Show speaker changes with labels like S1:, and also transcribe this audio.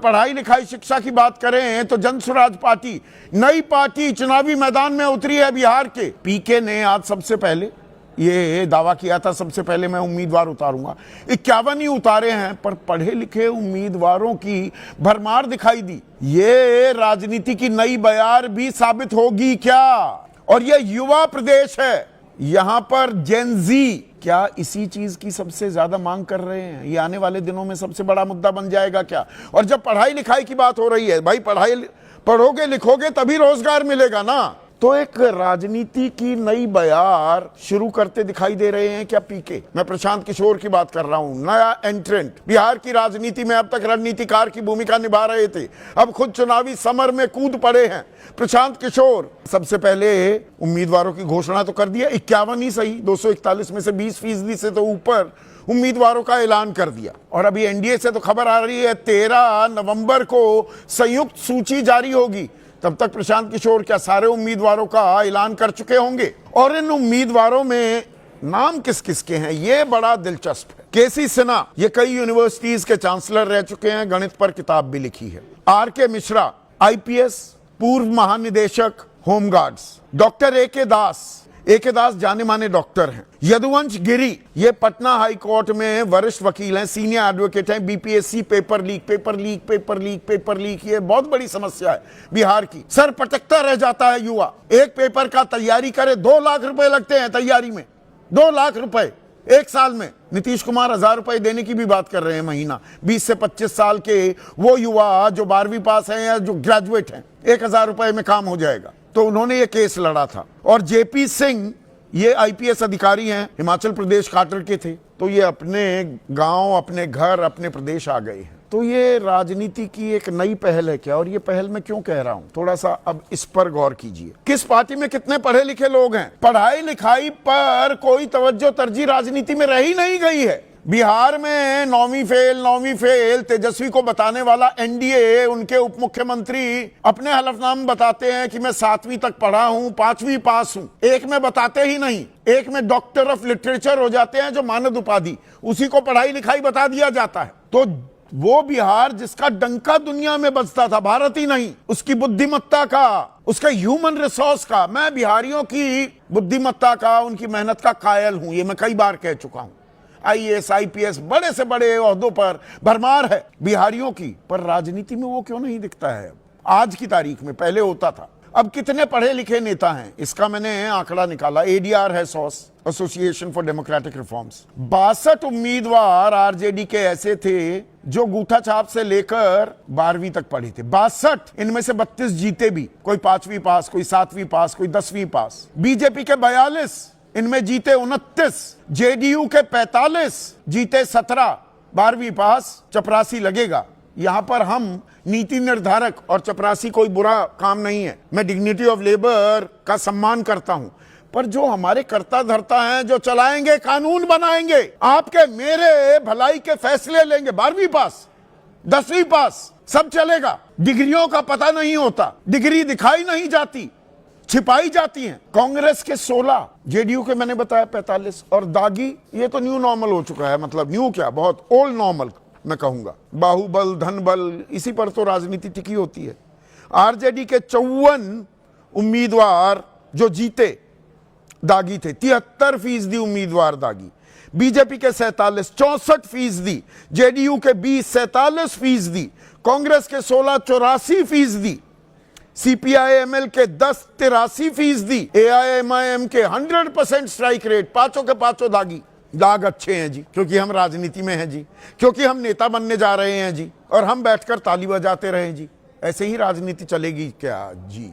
S1: पढ़ाई लिखाई शिक्षा की बात करें तो जनसुराज पार्टी, नई पार्टी चुनावी मैदान में उतरी है बिहार के। पीके ने आज सबसे पहले ये दावा किया था, सबसे पहले मैं उम्मीदवार उतारूंगा। 51 ही उतारे हैं, पर पढ़े लिखे उम्मीदवारों की भरमार दिखाई दी। ये राजनीति की नई बयार भी साबित होगी क्या? और ये युवा प्रदेश है, यहां पर जेनजी क्या इसी चीज की सबसे ज्यादा मांग कर रहे हैं? ये आने वाले दिनों में सबसे बड़ा मुद्दा बन जाएगा क्या? और जब पढ़ाई लिखाई की बात हो रही है, भाई पढ़ोगे लिखोगे तभी रोजगार मिलेगा ना। तो एक राजनीति की नई बयार शुरू करते दिखाई दे रहे हैं क्या पीके? मैं प्रशांत किशोर की बात कर रहा हूं, नया एंट्रेंट बिहार की राजनीति में। अब तक रणनीतिकार की भूमिका निभा रहे थे, अब खुद चुनावी समर में कूद पड़े हैं प्रशांत किशोर। सबसे पहले उम्मीदवारों की घोषणा तो कर दिया, 51 ही सही, 241 में से 20% से तो ऊपर उम्मीदवारों का ऐलान कर दिया। और अभी एनडीए से तो खबर आ रही है 13 नवंबर को संयुक्त सूची जारी होगी। तब तक प्रशांत किशोर क्या सारे उम्मीदवारों का ऐलान कर चुके होंगे? और इन उम्मीदवारों में नाम किस किस के हैं, ये बड़ा दिलचस्प है। केसी सिन्हा, ये कई यूनिवर्सिटीज के चांसलर रह चुके हैं, गणित पर किताब भी लिखी है। आरके मिश्रा, आईपीएस, पूर्व महानिदेशक होमगार्ड्स। डॉक्टर एके दास जाने माने डॉक्टर हैं। यदुवंश गिरी, ये पटना हाई कोर्ट में वरिष्ठ वकील हैं, सीनियर एडवोकेट हैं। बीपीएससी पेपर लीक, ये बहुत बड़ी समस्या है बिहार की। सर पटकता रह जाता है युवा। एक पेपर का तैयारी करे 2 लाख रुपए लगते हैं तैयारी में, 2 लाख रुपए एक साल में। नीतीश कुमार 1000 रुपए देने की भी बात कर रहे हैं महीना। 20 से 25 साल के वो युवा जो 12वीं पास हैं या जो ग्रेजुएट हैं, 1000 रुपए में काम हो जाएगा। तो उन्होंने ये केस लड़ा था। और जेपी सिंह, ये आईपीएस अधिकारी हैं, हिमाचल प्रदेश काटर के थे, तो ये अपने गांव, अपने घर, अपने प्रदेश आ गए हैं। तो ये राजनीति की एक नई पहल है क्या? और ये पहल मैं क्यों कह रहा हूं, थोड़ा सा अब इस पर गौर कीजिए। किस पार्टी में कितने पढ़े लिखे लोग हैं? पढ़ाई लिखाई पर कोई तवज्जो तरजीह राजनीति में रही नहीं गई है। बिहार में 9वीं फेल तेजस्वी को बताने वाला एनडीए, उनके उप मुख्यमंत्री अपने हलफनामे बताते हैं कि मैं 7वीं तक पढ़ा हूं, 5वीं पास हूं। एक में बताते ही नहीं, एक में डॉक्टर ऑफ लिटरेचर हो जाते हैं जो मानद उपाधि, उसी को पढ़ाई लिखाई बता दिया जाता है। तो वो बिहार जिसका डंका दुनिया में बजता था, भारत ही नहीं, उसकी बुद्धिमत्ता का, उसका ह्यूमन रिसोर्स का, मैं बिहारियों की बुद्धिमत्ता का, उनकी मेहनत का कायल हूं। ये मैं कई बार कह चुका हूं। आईएएस, आईपीएस, बड़े से बड़े ओहदों पर भरमार है बिहारियों की, पर राजनीति में वो क्यों नहीं दिखता है आज की तारीख में? पहले होता था। अब कितने पढ़े लिखे नेता हैं, इसका मैंने आंकड़ा निकाला। एडीआर है sauce, association for democratic reforms. 62 उम्मीदवार आरजेडी के ऐसे थे जो गूठा छाप से लेकर 12वीं तक पढ़े थे। 62, इनमें से 32 जीते भी, कोई 5वीं पास, कोई 7वीं पास, कोई 10वीं पास। बीजेपी के 42, इनमें जीते 29, जेडीयू के 45, जीते 17, 12वीं पास, चपरासी लगेगा। यहां पर हम नीति निर्धारक, और चपरासी कोई बुरा काम नहीं है, मैं डिग्निटी ऑफ लेबर का सम्मान करता हूं, पर जो हमारे कर्ता धर्ता हैं, जो चलाएंगे, कानून बनाएंगे, आपके मेरे भलाई के फैसले लेंगे, 12वीं पास, 10वीं पास, सब चलेगा। डिग्रियों का पता नहीं होता, डिग्री दिखाई नहीं जाती, छिपाई जाती हैं। कांग्रेस के 16, जेडीयू के मैंने बताया 45, और दागी, ये तो न्यू नॉर्मल हो चुका है, मतलब न्यू क्या, बहुत ओल्ड नॉर्मल मैं कहूंगा। बाहुबल, धनबल, इसी पर तो राजनीति टिकी होती है। आरजेडी के 54 उम्मीदवार जो जीते दागी थे, 73% उम्मीदवार दागी। बीजेपी के 47, 64%, जेडीयू के 20, 47%, कांग्रेस के 16, 84%, सीपीआईएमएल के 10, 83%, एआईएमआईएम के 100% स्ट्राइक रेट, पांचों के पांचों दागी। दाग अच्छे हैं जी, क्योंकि हम राजनीति में हैं जी, क्योंकि हम नेता बनने जा रहे हैं जी, और हम बैठकर ताली बजाते रहे जी। ऐसे ही राजनीति चलेगी क्या जी?